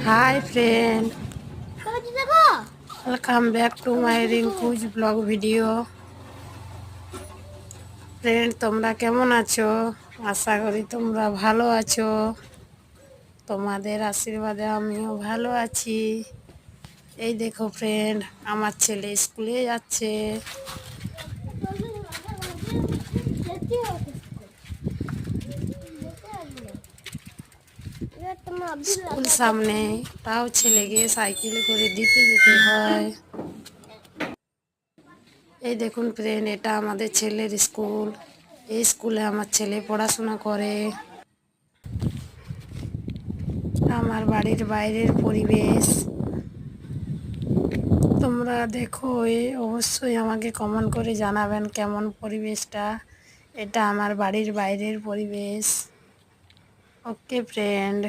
Hi friend, welcome back to my Rinku's vlog video. Friend তোমরা কেমন আছো? আশা করি তোমরা ভালো আছো। তোমাদের আশীর্বাদে আমিও ভালো আছি। এই দেখো ফ্রেন্ড, আমার ছেলে স্কুলে যাচ্ছে। স্কুল সামনে, তাও ছেলেকে সাইকেলে করে দিতে যেতে হয়। এই দেখুন ফ্রেন্ড, এটা আমাদের ছেলের স্কুল। এই স্কুলে আমার ছেলে পড়াশোনা করে। আমার বাড়ির বাইরের পরিবেশ তোমরা দেখো, অবশ্যই আমাকে কমেন্ট করে জানাবেন কেমন পরিবেশটা। এটা আমার বাড়ির বাইরের পরিবেশ। ওকে ফ্রেন্ড।